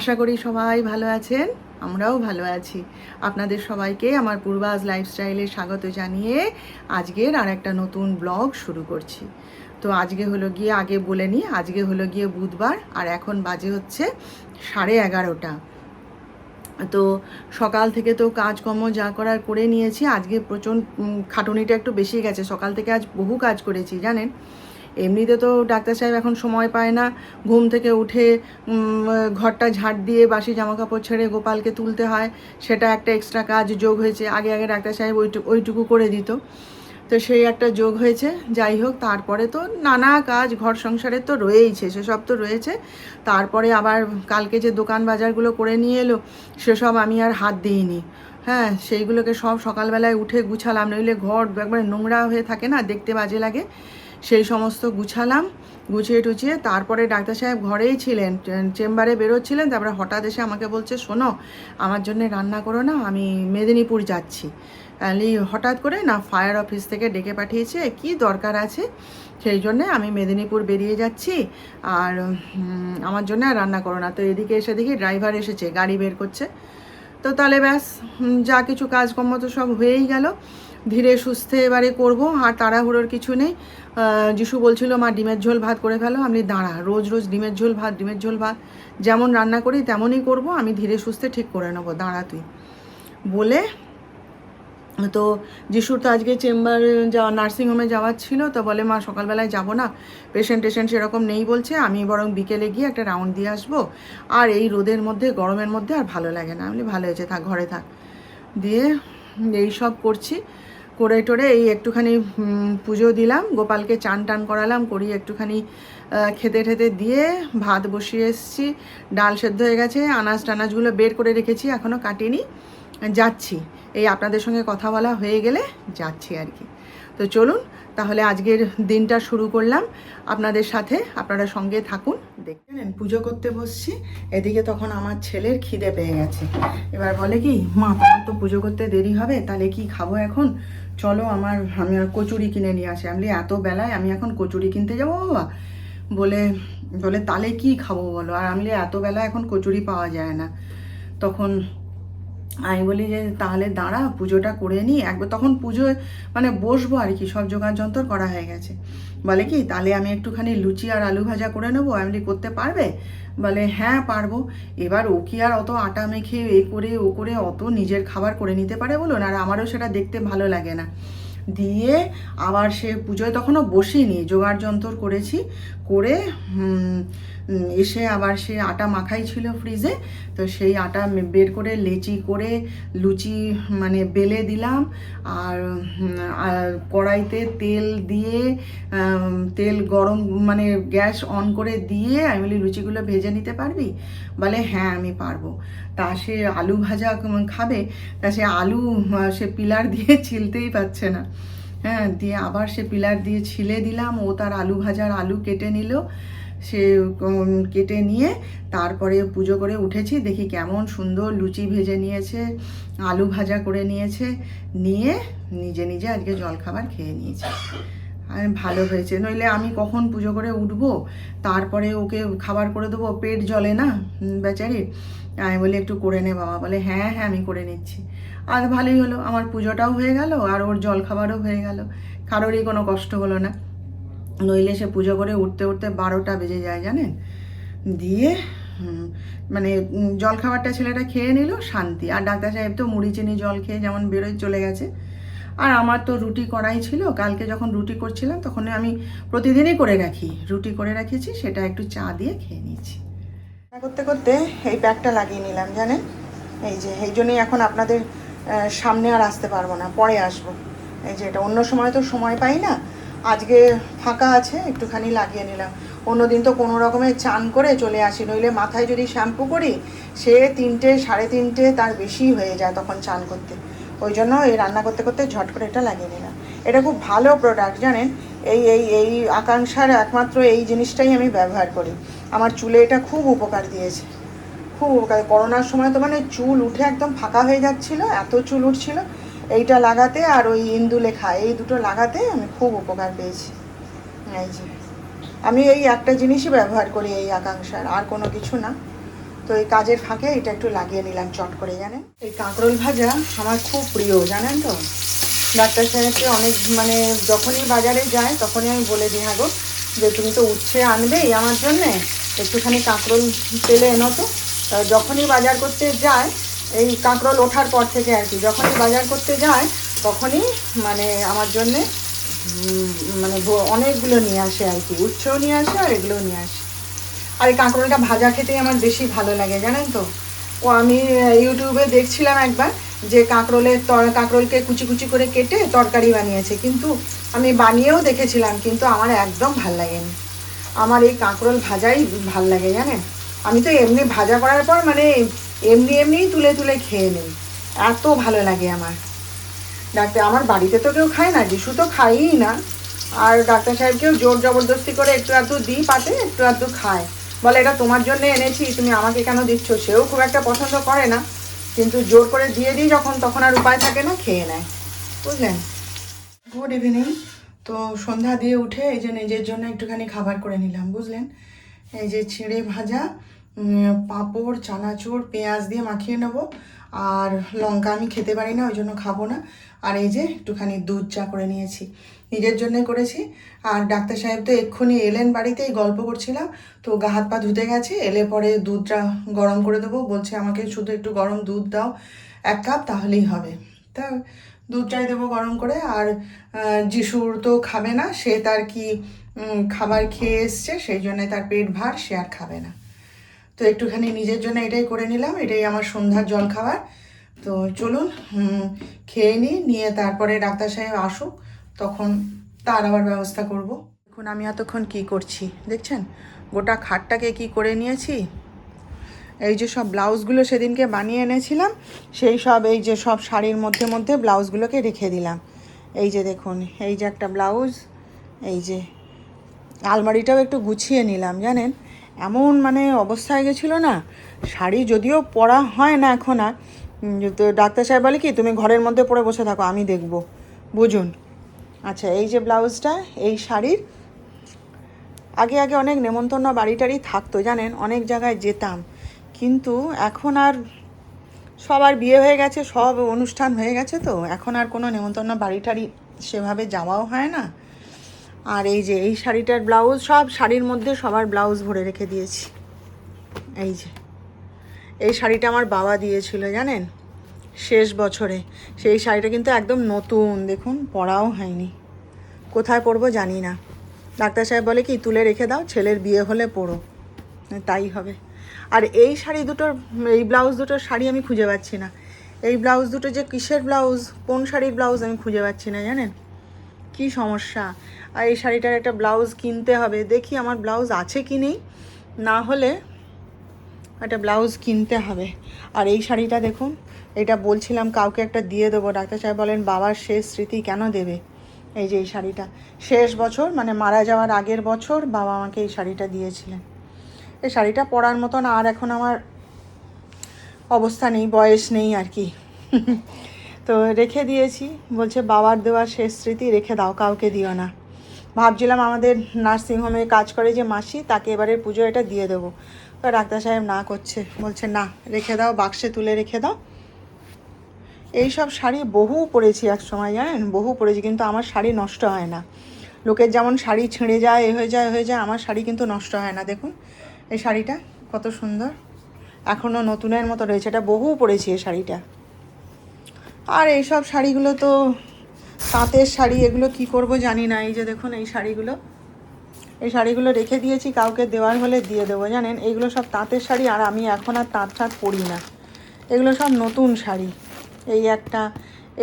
আশা করি সবাই ভালো আছেন, আমরাও ভালো আছি। আপনাদের সবাইকে আমার পূর্বাজ লাইফস্টাইলে স্বাগত জানিয়ে আজকের আর একটা নতুন ব্লগ শুরু করছি। তো আজকে হলো গিয়ে, আগে বলে নিই, আজকে হলো গিয়ে বুধবার আর এখন বাজে হচ্ছে 11:30। তো সকাল থেকে তো কাজকর্ম যা করার করে নিয়েছি। আজকে প্রচণ্ড খাটুনিটা একটু বেশি গেছে, সকাল থেকে আজ বহু কাজ করেছি জানেন। এমনিতে তো ডাক্তার সাহেব এখন সময় পায় না, ঘুম থেকে উঠে ঘরটা ঝাড় দিয়ে বাসি জামাকাপড় ছেড়ে গোপালকে তুলতে হয়, সেটা একটা এক্সট্রা কাজ যোগ হয়েছে। আগে আগে ডাক্তার সাহেব ওইটুকু করে দিত, তো সেই একটা যোগ হয়েছে। যাই হোক, তারপরে তো নানা কাজ ঘর সংসারের তো রয়েইছে, সেসব তো রয়েছে। তারপরে আবার কালকে যে দোকান বাজারগুলো করে নিয়ে এলো, সেসব আমি আর হাত দিইনি। হ্যাঁ, সেইগুলোকে সব সকালবেলায় উঠে গুছালাম, নইলে ঘর একবারে নোংরা হয়ে থাকে না, দেখতে বাজে লাগে। সেই সমস্ত গুছালাম, গুছিয়ে টুছিয়ে তারপরে ডাক্তার সাহেব ঘরেই ছিলেন, চেম্বারে বেরোচ্ছিলেন। তারপরে হঠাৎ এসে আমাকে বলছে, শোনো আমার জন্য রান্না করো না, আমি মেদিনীপুর যাচ্ছি। হঠাৎ করে না ফায়ার অফিস থেকে ডেকে পাঠিয়েছে, কি দরকার আছে, সেই জন্যে আমি মেদিনীপুর বেরিয়ে যাচ্ছি, আর আমার জন্য আর রান্না করো না। তো এদিকে এসে দেখি ড্রাইভার এসেছে, গাড়ি বের করছে। তো তাহলে ব্যাস, যা কিছু কাজকর্ম তো সব হয়েই গেল। ধীরে সুস্থে এবারে করব, আর তাড়াহুড়োর কিছু নেই। যিশু বলছিল, মা ডিমের ঝোল ভাত করে ফেলো। আমি দাঁড়া, রোজ রোজ ডিমের ঝোল ভাত যেমন রান্না করি তেমনই করব, আমি ধীরে সুস্থে ঠিক করে নেবো, দাঁড়া তুই বলে। তো যিশুর তো আজকে চেম্বারে যাওয়া, নার্সিংহোমে যাওয়ার ছিল। তো বলে, মা সকালবেলায় যাব না, পেশেন্ট সেরকম নেই বলছে, আমি বরং বিকেলে গিয়ে একটা রাউন্ড দিয়ে আসবো। আর এই রোদের মধ্যে, গরমের মধ্যে আর ভালো লাগে না। আমি ভালো হয়েছে, থাক ঘরে থাক। দিয়ে এই সব করছি, করে টোরে এই একটুখানি পুজো দিলাম, গোপালকে চান টান করালাম, করিয়ে একটুখানি খেতে ঠেতে দিয়ে ভাত বসিয়ে এসেছি। ডাল সেদ্ধ হয়ে গেছে, আনাজ টানাজগুলো বের করে রেখেছি, এখনও কাটিনি। যাচ্ছি, এই আপনাদের সঙ্গে কথা বলা হয়ে গেলে যাচ্ছি আর কি। তো চলুন তাহলে আজকের দিনটা শুরু করলাম আপনাদের সাথে, আপনারা সঙ্গে থাকুন। দেখলেন, পুজো করতে বসছি, এদিকে তখন আমার ছেলের খিদে পেয়ে গেছে। এবার বলে কি, মা তোমার তো পুজো করতে দেরি হবে, তাহলে কি খাবো এখন, চলো আমি কচুরি কিনে নিয়ে আসি। আমি এত বেলায় আমি এখন কচুরি কিনতে যাবো বাবা? বলে বলে তাহলে কি খাবো বলো? আর আমি এত বেলায় এখন কচুরি পাওয়া যায় না। তখন আমি বলি যে তাহলে দাঁড়া, পুজোটা করে নিই একবার, তখন পুজোয় মানে বসবো আর কি, সব জোগাড় যন্ত্র করা হয়ে গেছে। বলে কি, তাহলে আমি একটুখানি লুচি আর আলু ভাজা করে নেবো। আমি করতে পারবে? বলে হ্যাঁ পারবো। এবার ও কি আর অত আটা মেখে এ করে ও করে অত নিজের খাবার করে নিতে পারে বলুন? আর আমারও সেটা দেখতে ভালো লাগে না। দিয়ে আবার সে পুজোয় তখনও বসিনি, জোগাড় যন্ত্র করেছি, করে এসে আবার সে আটা মাখাই ছিল ফ্রিজে। তো সেই আটা বের করে লেচি করে লুচি মানে বেলে দিলাম। আর কড়াইতে তেল দিয়ে, তেল গরম মানে গ্যাস অন করে দিয়ে আমি বলি, লুচিগুলো ভেজে নিতে পারবি? বলে হ্যাঁ আমি পারবো। তা সে আলু ভাজা খাবে, তা সে আলু সে পিলার দিয়ে ছিলতেই পারছে না। হ্যাঁ, দিয়ে আবার সে পিলার দিয়ে ছিলে দিলাম, ও তার আলু ভাজার আলু কেটে নিল। সে কেটে নিয়ে তারপরে পুজো করে উঠেছি, দেখি কেমন সুন্দর লুচি ভেজে নিয়েছে, আলু ভাজা করে নিয়েছে, নিয়ে নিজে নিজে আজকে জলখাবার খেয়ে নিয়েছে। আর ভালো হয়েছে, নইলে আমি কখন পুজো করে উঠবো, তারপরে ওকে খাবার করে দেবো, পেট জ্বলে না বেচারি। আমি বলি একটু করে নে বাবা। বলে হ্যাঁ হ্যাঁ আমি করে নিচ্ছি। আর ভালোই হলো, আমার পুজোটাও হয়ে গেল আর ওর জলখাবারও হয়ে গেল, কারোরই কোনো কষ্ট হলো না। নইলে সে পুজো করে উঠতে উঠতে 12টা বেজে যায় জানেন। দিয়ে মানে জলখাবারটা ছেলেটা খেয়ে নিল, শান্তি। আর ডাক্তার সাহেব তো মুড়ি চিনি জল খেয়ে যেমন বেরোয় চলে গেছে। আর আমার তো রুটি করাই ছিল, কালকে যখন রুটি করছিলাম তখন আমি প্রতিদিনই করে রাখি, রুটি করে রাখেছি, সেটা একটু চা দিয়ে খেয়ে নিয়েছি। করতে করতে এই ব্যাগটা লাগিয়ে নিলাম জানেন, এই যে এই জন্যই এখন আপনাদের সামনে আর আসতে পারবো না, পরে আসবো। এই যে এটা অন্য সময় তো সময় পাই না, আজকে ফাঁকা আছে, একটুখানি লাগিয়ে নিলাম। অন্যদিন তো কোনো রকমে চান করে চলে আসি, নইলে মাথায় যদি শ্যাম্পু করি সে 3টে 3:30 তার বেশি হয়ে যায় তখন চান করতে। ওই জন্য এই রান্না করতে করতে ঝট করে এটা লাগিয়ে নিলাম। এটা খুব ভালো প্রোডাক্ট জানেন, এই এই এই আকাঙ্ক্ষার একমাত্র এই জিনিসটাই আমি ব্যবহার করি। আমার চুলে এটা খুব উপকার দিয়েছে, খুব উপকার। করোনার সময় তো মানে চুল উঠে একদম ফাঁকা হয়ে যাচ্ছিলো, এত চুল উঠছিল। এইটা লাগাতে আর ওই ইন্দুলেখা, এই দুটো লাগাতে আমি খুব উপকার পেয়েছি। এই যে আমি এই একটা জিনিসই ব্যবহার করি এই আকাঙ্ক্ষার, আর কোনো কিছু না। তো এই কাজের ফাঁকে এটা একটু লাগিয়ে নিলাম চট করে, জানেন। এই কাঁকরোল ভাজা আমার খুব প্রিয়, জানেন তো। ডাক্তার সাহেবকে অনেক মানে যখনই বাজারে যায় তখনই আমি বলে দিই, হ্যাঁ গো, যে তুমি তো উচ্ছে আনবেই আমার জন্যে, একটুখানি কাঁকরোল তেলে এনো তো। যখনই বাজার করতে যায়, এই কাঁকরোল ওঠার পর থেকে আর কি, যখনই বাজার করতে যায় তখনই মানে আমার জন্যে মানে অনেকগুলো নিয়ে আসে আর কি, উচ্ছেও নিয়ে আসে আর এগুলোও নিয়ে আসে। আর এই কাঁকরোলটা ভাজা খেতেই আমার বেশি ভালো লাগে, জানেন তো। ও আমি ইউটিউবে দেখছিলাম একবার যে কাঁকরোলকে কুচি কুচি করে কেটে তরকারি বানিয়েছে, কিন্তু আমি বানিয়েও দেখেছিলাম, কিন্তু আমার একদম ভাল লাগেনি। আমার এই কাঁকরোল ভাজাই ভাল লাগে, জানেন। আমি তো এমনি ভাজা করার পর মানে এমনিই তুলে তুলে খেয়ে নিই, এত ভালো লাগে আমার। আমার বাড়িতে তো কেউ খায় না, যিশু তো খায়ই না। আর ডাক্তার সাহেবকেও জোর জবরদস্তি করে একটু আধটু দিই পাতে, একটু আধটু খায়, বলে এটা তোমার জন্য এনেছি, তুমি আমাকে কেন দিচ্ছ। সেও খুব একটা পছন্দ করে না, কিন্তু জোর করে দিয়ে দিই যখন, তখন আর উপায় থাকে না, খেয়ে নেয়, বুঝলেন। Good evening. তো সন্ধ্যা দিয়ে উঠে এই যে নিজের জন্য একটুখানি খাবার করে নিলাম, বুঝলেন। এই যে চিঁড়ে ভাজা, পাঁপড়, চানাচুর, পেঁয়াজ দিয়ে মাখিয়ে নেবো। আর লঙ্কা আমি খেতে পারি না, ওই জন্য খাবো না। আর এই যে একটুখানি দুধ চা করে নিয়েছি, নিজের জন্যই করেছি। আর ডাক্তার সাহেব তো এক্ষুনি এলেন বাড়িতেই, গল্প করছিলাম। তো গা হাত পা ধুতে গেছে, এলে পরে দুধটা গরম করে দেবো বলছে, আমাকে শুধু একটু গরম দুধ দাও 1 কাপ, তাহলেই হবে। তা দুধটাই দেবো গরম করে। আর যিশুর তো খাবে না, সে তার কি খাবার খেয়ে এসছে, সেই জন্য তার পেট ভার, সে আর খাবে না। তো একটুখানি নিজের জন্য এটাই করে নিলাম, এটাই আমার সন্ধ্যার জল খাবার। তো চলুন খেয়ে নিয়ে তারপরে ডাক্তার সাহেব আসুক, তখন তার আবার ব্যবস্থা করব। এখন আমি এতক্ষণ কি করছি দেখছেন, গোটা খাটটাকে কি করে নিয়েছি। এই যে সব ব্লাউজগুলো সেদিনকে বানিয়ে এনেছিলাম, সেই সব এই যে সব শাড়ির মধ্যে মধ্যে ব্লাউজগুলোকে রেখে দিলাম। এই যে দেখুন, এই যে একটা ব্লাউজ, এই যে আলমারিটাও একটু গুছিয়ে নিলাম, জানেন। এমন মানে অবস্থা হয়ে গেছিলো না, শাড়ি যদিও পরা হয় না এখন আর। তো ডাক্তার সাহেব বলে কি, তুমি ঘরের মধ্যে পরে বসে থাকো, আমি দেখবো, বুঝুন। আচ্ছা, এই যে ব্লাউজটা, এই শাড়ির আগে আগে অনেক নেমন্তন্ন বাড়ি টাড়ি থাকতো, জানেন, অনেক জায়গায় যেতাম, কিন্তু এখন আর সবার বিয়ে হয়ে গেছে, সব অনুষ্ঠান হয়ে গেছে, তো এখন আর কোনো নেমন্তন্ন বাড়ি টাড়ি সেভাবে যাওয়াও হয় না। আর এই যে এই শাড়িটার ব্লাউজ, সব শাড়ির মধ্যে সবার ব্লাউজ ভরে রেখে দিয়েছি। এই যে এই শাড়িটা আমার বাবা দিয়েছিল, জানেন, শেষ বছরে। সেই শাড়িটা কিন্তু একদম নতুন, দেখুন, পরাও হয়নি। কোথায় পরবো জানি না। ডাক্তার সাহেব বলে কি, তুলে রেখে দাও, ছেলের বিয়ে হলে পরো, তাই হবে। আর এই শাড়ি দুটোর, এই ব্লাউজ দুটোর শাড়ি আমি খুঁজে পাচ্ছি না। এই ব্লাউজ দুটো যে কিসের ব্লাউজ, কোন শাড়ির ব্লাউজ আমি খুঁজে পাচ্ছি না, জানেন, কি সমস্যা। আর এই শাড়িটার একটা ব্লাউজ কিনতে হবে, দেখি আমার ব্লাউজ আছে কি নেই, না হলে একটা ব্লাউজ কিনতে হবে। আর এই শাড়িটা দেখুন, এটা বলছিলাম কাউকে একটা দিয়ে দেবো, ডাক্তার সাহেব বলেন বাবার শেষ স্মৃতি কেন দেবে। এই যে এই শাড়িটা শেষ বছর মানে মারা যাওয়ার আগের বছর বাবা আমাকে এই শাড়িটা দিয়েছিলেন। এই শাড়িটা পরার মতন আর এখন আমার অবস্থা নেই, বয়স নেই আর কি। তো রেখে দিয়েছি, বলছে বাবার দেওয়া শেষ স্মৃতি রেখে দাও, কাউকে দিও না। ভাবছিলাম আমাদের নার্সিংহোমে কাজ করে যে মাসি, তাকে এবারের পুজো এটা দিয়ে দেবো। তো ডাক্তার সাহেব না করছে, বলছে না, রেখে দাও, বাক্সে তুলে রেখে দাও। এই সব শাড়ি বহু পরেছি এক সময়, জানেন, বহু পরেছি, কিন্তু আমার শাড়ি নষ্ট হয় না। লোকের যেমন শাড়ি ছিঁড়ে যায়, এ হয়ে যায়, আমার শাড়ি কিন্তু নষ্ট হয় না। দেখুন এই শাড়িটা কত সুন্দর, এখনও নতুনের মতো রয়েছে, এটা বহু পরেছি এই শাড়িটা। আর এই সব শাড়িগুলো তো তাঁতের শাড়ি, এগুলো কি করব জানি না। এই যে দেখুন এই শাড়িগুলো রেখে দিয়েছি, কাউকে দেওয়ার হলে দিয়ে দেবো, জানেন। এইগুলো সব তাঁতের শাড়ি, আর আমি এখন আর তাঁত পরি না, এগুলো সব নতুন শাড়ি। এই একটা,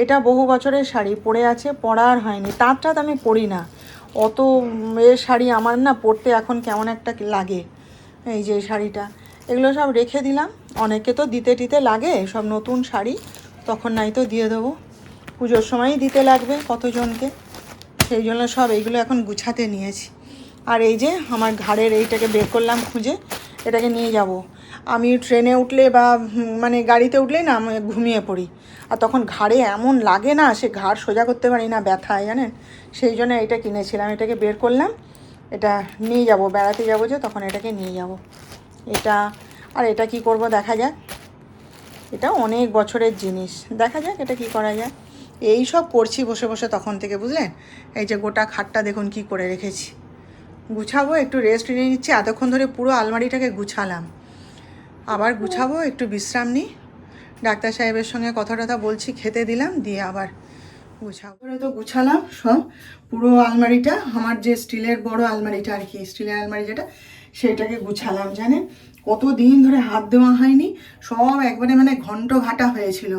এটা বহু বছরের শাড়ি পরে আছে, পরার হয়নি। তাঁত আমি পরি না অত, শাড়ি আমার না পরতে এখন কেমন একটা লাগে। এই যে শাড়িটা, এগুলো সব রেখে দিলাম, অনেকে তো দিতে লাগে সব নতুন শাড়ি, তখন নাই তো দিয়ে দেবো, পুজোর সময়ই দিতে লাগবে কতজনকে, সেই জন্য সব এইগুলো এখন গুছাতে নিয়েছি। আর এই যে আমার ঘাড়ের এইটাকে বের করলাম খুঁজে, এটাকে নিয়ে যাব। আমি ট্রেনে উঠলে বা মানে গাড়িতে উঠলেই না আমি ঘুমিয়ে পড়ি, আর তখন ঘাড়ে এমন লাগে না, সে ঘাড় সোজা করতে পারি না, ব্যথায়, জানেন। সেই জন্য এটা কিনেছিলাম, এটাকে বের করলাম, এটা নিয়ে যাব, বেড়াতে যাব যে তখন এটাকে নিয়ে যাব। এটা আর এটা কি করব দেখা যাক, এটা অনেক বছরের জিনিস, দেখা যাক এটা কি করা যায়। এই সব করছি বসে বসে তখন থেকে, বুঝলেন। এই যে গোটা খাটটা দেখুন কি করে রেখেছি, গুছাবো, একটু রেস্ট নিয়ে নিচ্ছি। এতক্ষণ ধরে পুরো আলমারিটাকে গুছালাম, আবার গুছাবো, একটু বিশ্রাম নিই। ডাক্তার সাহেবের সঙ্গে কথা টথা বলছি, খেতে দিলাম, দিয়ে আবার গুছাবো। তো গুছালাম সব, পুরো আলমারিটা, আমার যে স্টিলের বড় আলমারিটা আর কি, স্টিলের আলমারি যেটা, সেটাকে গুছালাম। জানেন কত দিন ধরে হাত দেওয়া হয়নি, সব একবারে মানে ঘন্ট ঘাটা হয়েছিল।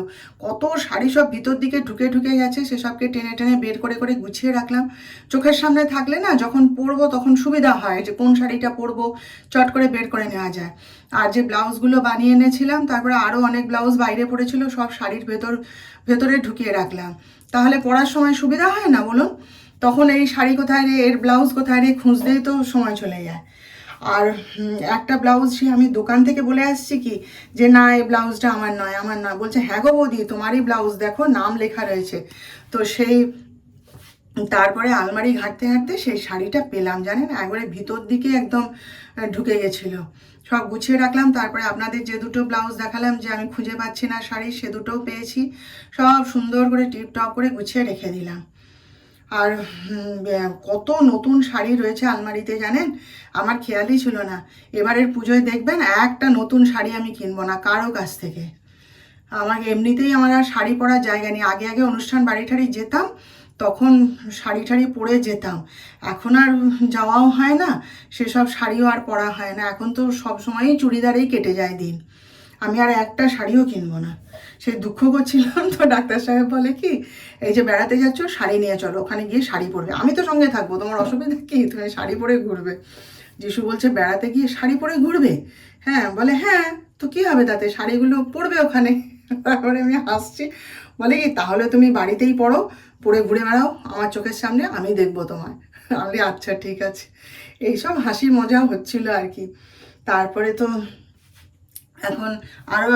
কত শাড়ি সব ভিতর দিকে ঢুকে ঢুকে গেছে, সেসবকে টেনে টেনে বের করে করে গুছিয়ে রাখলাম। চোখের সামনে থাকলে না, যখন পরবো তখন সুবিধা হয়, যে কোন শাড়িটা পরবো চট করে বের করে নেওয়া যায়। আর যে ব্লাউজগুলো বানিয়ে এনেছিলাম, তারপরে আরও অনেক ব্লাউজ বাইরে পড়েছিল, সব শাড়ির ভেতরে ঢুকিয়ে রাখলাম। তাহলে পরার সময় সুবিধা হয় না বলুন। তখন এই শাড়ি কোথায় রে, এর ব্লাউজ কোথায় রে, খুঁজতেই তো সময় চলে যায়। আর একটা ব্লাউজ সে আমি দোকান থেকে বলে আসছি কি যে না, এই ব্লাউজটা আমার নয়, আমার নয়। বলছে হ্যাঁ গো বৌদি, তোমারই ব্লাউজ, দেখো নাম লেখা রয়েছে। তো সেই তারপরে আলমারি ঘাঁটতে ঘাঁটতে সেই শাড়িটা পেলাম। জানেন একবারে ভিতর দিকে একদম ঢুকে গেছিলো। সব গুছিয়ে রাখলাম। তারপরে আপনাদের যে দুটো ব্লাউজ দেখালাম যে আমি খুঁজে পাচ্ছি না শাড়ি, সে দুটোও পেয়েছি। সব সুন্দর করে টিপটপ করে গুছিয়ে রেখে দিলাম। আর কত নতুন শাড়ি রয়েছে আলমারিতে জানেন, আমার খেয়ালই ছিল না। এবারের পুজোয় দেখবেন একটা নতুন শাড়ি আমি কিনবো না কারো কাছ থেকে। আমার এমনিতেই আমার আর শাড়ি পরার জায়গা নেই। আগে আগে অনুষ্ঠান বাড়ি ঠাড়ি যেতাম, তখন শাড়ি ঠাড়ি পরে যেতাম। এখন আর যাওয়াও হয় না, সেসব শাড়িও আর পরা হয় না। এখন তো সব সময়ই চুড়িদারেই কেটে যায় দিন। আমি আর একটা শাড়িও কিনবো না। সেই দুঃখ করছিলাম, তো ডাক্তার সাহেব বলে কি, এই যে বেড়াতে যাচ্ছ শাড়ি নিয়ে চলো, ওখানে গিয়ে শাড়ি পরবে। আমি তো সঙ্গে থাকবো, তোমার অসুবিধা কি, তুমি শাড়ি পরে ঘুরবে। যিশু বলছে বেড়াতে গিয়ে শাড়ি পরে ঘুরবে? হ্যাঁ, বলে হ্যাঁ, তো কি হবে তাতে, শাড়িগুলো পরবে ওখানে। তারপরে আমি হাসছি, বলে কি তাহলে তুমি বাড়িতেই পরো, পরে ঘুরে বেড়াও আমার চোখের সামনে, আমি দেখবো তোমায়। আমি আচ্ছা ঠিক আছে। এইসব হাসি মজা হচ্ছিল আর কি। তারপরে তো এখন আরও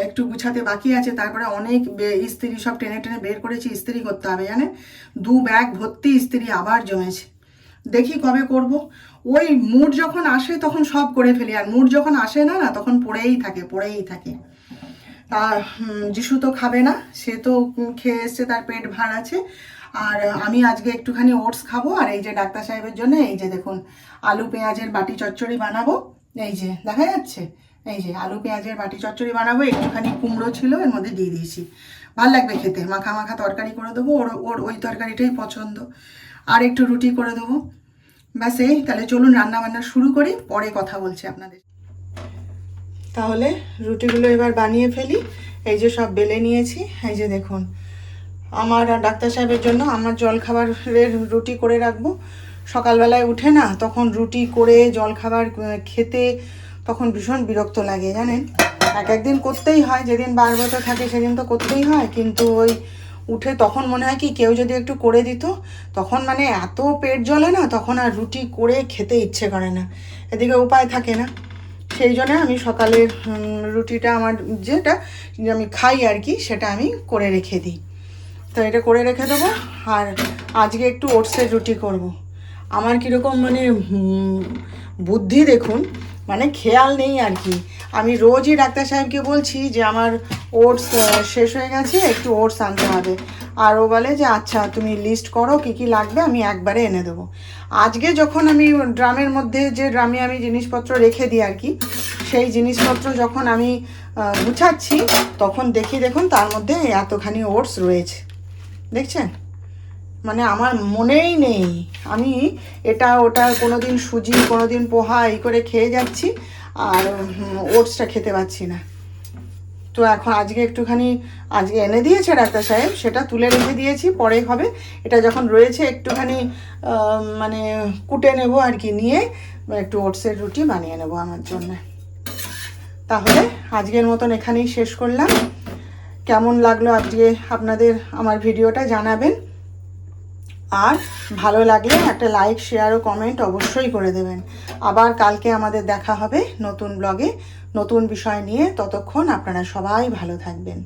একটু গুছাতে বাকি আছে। তারপরে অনেক ইস্ত্রি সব টেনে টেনে বের করেছি, ইস্ত্রি করতে হবে। জানেন 2 ব্যাগ ভর্তি ইস্ত্রি আবার জমেছে, দেখি কবে করব। ওই মুড যখন আসে তখন সব করে ফেলি, আর মুড যখন আসে না না, তখন পড়েই থাকে। আর যিশু তো খাবে না, সে তো খেয়ে এসছে, তার পেট ভার আছে। আর আমি আজকে একটুখানি ওটস খাবো। আর এই যে ডাক্তার সাহেবের জন্য এই যে দেখুন আলু পেঁয়াজের বাটি চচ্চড়ি বানাবো। এই যে দেখা যাচ্ছে, এই যে আলু পেঁয়াজের বাটি চচ্চড়ি বানাবো। একটুখানি কুমড়ো ছিল, এর মধ্যে দিয়ে দিয়েছি, ভাল লাগবে খেতে। মাখা মাখা তরকারি করে দেবো, ওর ওই তরকারিটাই পছন্দ। আর একটু রুটি করে দেবো, ব্যাস এই। তাহলে চলুন রান্না বান্না শুরু করি, পরে কথা বলছি আপনাদের। তাহলে রুটিগুলো এবার বানিয়ে ফেলি। এই যে সব বেলে নিয়েছি, এই যে দেখুন। আমার আর ডাক্তার সাহেবের জন্য আমার জলখাবারের রুটি করে রাখবো। সকালবেলায় উঠে না, তখন রুটি করে জলখাবার খেতে তখন ভীষণ বিরক্ত লাগে জানেন। একদিন করতেই হয়, যেদিন বারবত থাকে সেদিন তো করতেই হয়, কিন্তু ওই উঠে তখন মনে হয় কি কেউ যদি একটু করে দিত, তখন মানে এত পেট জ্বলে না, তখন আর রুটি করে খেতে ইচ্ছে করে না, এদিকে উপায় থাকে না। সেই জন্য আমি সকালের রুটিটা আমার যেটা আমি খাই আর কি, সেটা আমি করে রেখে দিই। তো এটা করে রেখে দেবো। আর আজকে একটু ওটসের রুটি করব। আমার কীরকম মানে বুদ্ধি দেখুন, মানে খেয়াল নেই আর কি। আমি রোজই ডাক্তার সাহেবকে বলছি যে আমার ওটস শেষ হয়ে গেছে, একটু ওটস আনতে হবে। আর ও বলে যে আচ্ছা তুমি লিস্ট করো কী কী লাগবে, আমি একবারে এনে দেবো। আজকে যখন আমি ড্রামের মধ্যে, যে ড্রামে আমি জিনিসপত্র রেখে দিই আর কি, সেই জিনিসপত্র যখন আমি গুছাচ্ছি, তখন দেখুন তার মধ্যে এতখানি ওটস রয়েছে, দেখছেন। মানে আমার মনেই নেই, আমি এটা ওটা কোনোদিন সুজি কোনোদিন পোহা এই করে খেয়ে যাচ্ছি, আর ওটসটা খেতে পাচ্ছি না। তো এখন আজকে একটুখানি, আজকে এনে দিয়েছে ডাক্তার সাহেব, সেটা তুলে রেখে দিয়েছি, পরে হবে। এটা যখন রয়েছে একটুখানি মানে কুটে নেব আর কি, নিয়ে একটু ওটসের রুটি বানিয়ে নেব আমার জন্য। তাহলে আজকের মতন এখানেই শেষ করলাম। কেমন লাগলো আজকে আপনাদের আমার ভিডিওটা জানাবেন। আর ভালো লাগলে একটা লাইক, শেয়ার ও কমেন্ট অবশ্যই করে দেবেন। আবার কালকে আমাদের দেখা হবে নতুন ব্লগে, নতুন বিষয় নিয়ে। ততক্ষণ আপনারা সবাই ভালো থাকবেন।